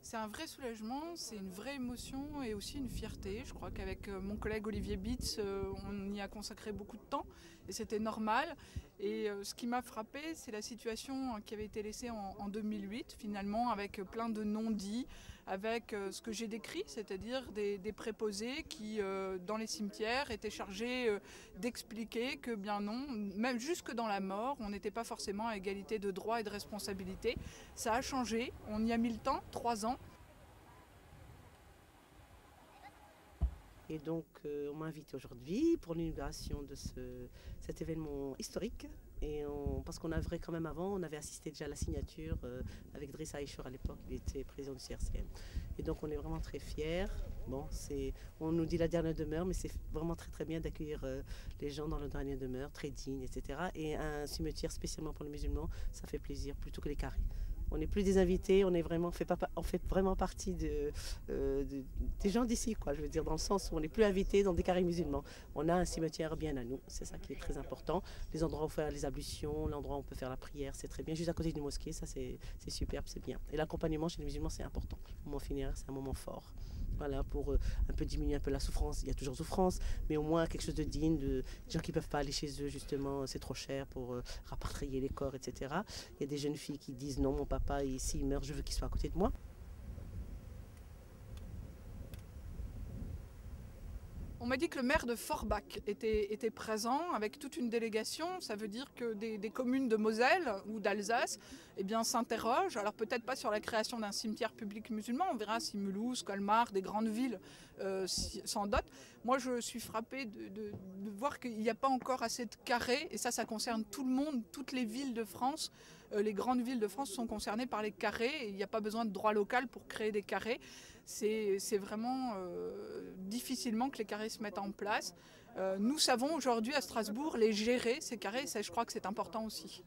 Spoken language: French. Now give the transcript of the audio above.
C'est un vrai soulagement, c'est une vraie émotion et aussi une fierté. Je crois qu'avec mon collègue Olivier Bitz, on y a consacré beaucoup de temps et c'était normal. Et ce qui m'a frappé, c'est la situation qui avait été laissée en 2008, finalement, avec plein de non-dits, avec ce que j'ai décrit, c'est-à-dire des préposés qui, dans les cimetières, étaient chargés d'expliquer que, bien non, même jusque dans la mort, on n'était pas forcément à égalité de droits et de responsabilités. Ça a changé, on y a mis le temps, 3 ans. Et donc, on m'a invité aujourd'hui pour l'inauguration de cet événement historique. Parce qu'on avait quand même avant, on avait assisté déjà à la signature avec Driss Aïchour à l'époque, il était président du CRCM. Et donc on est vraiment très fiers. Bon, on nous dit la dernière demeure, mais c'est vraiment très très bien d'accueillir les gens dans la dernière demeure, très digne, etc. Et un cimetière spécialement pour les musulmans, ça fait plaisir plutôt que les carrés. On n'est plus des invités, on fait vraiment partie des gens d'ici, quoi. Je veux dire, dans le sens où on n'est plus invités dans des carrés musulmans. On a un cimetière bien à nous, c'est ça qui est très important. Les endroits où faire les ablutions, l'endroit où on peut faire la prière, c'est très bien. Juste à côté d'une mosquée, ça c'est superbe, c'est bien. Et l'accompagnement chez les musulmans, c'est important. Le moment funéraire, c'est un moment fort. Voilà, pour un peu diminuer un peu la souffrance. Il y a toujours souffrance, mais au moins quelque chose de digne, des gens qui ne peuvent pas aller chez eux, justement, c'est trop cher pour rapatrier les corps, etc. Il y a des jeunes filles qui disent non, mon papa, s'il meurt, je veux qu'il soit à côté de moi. On m'a dit que le maire de Forbach était présent avec toute une délégation. Ça veut dire que des communes de Moselle ou d'Alsace s'interrogent. Alors peut-être pas sur la création d'un cimetière public musulman. On verra si Mulhouse, Colmar, des grandes villes s'en dotent. Moi, je suis frappée de voir qu'il n'y a pas encore assez de carrés. Et ça concerne tout le monde, toutes les villes de France. Les grandes villes de France sont concernées par les carrés. Et il n'y a pas besoin de droit local pour créer des carrés. C'est vraiment difficilement que les carrés se mettent en place. Nous savons aujourd'hui à Strasbourg les gérer, ces carrés, et ça, je crois que c'est important aussi.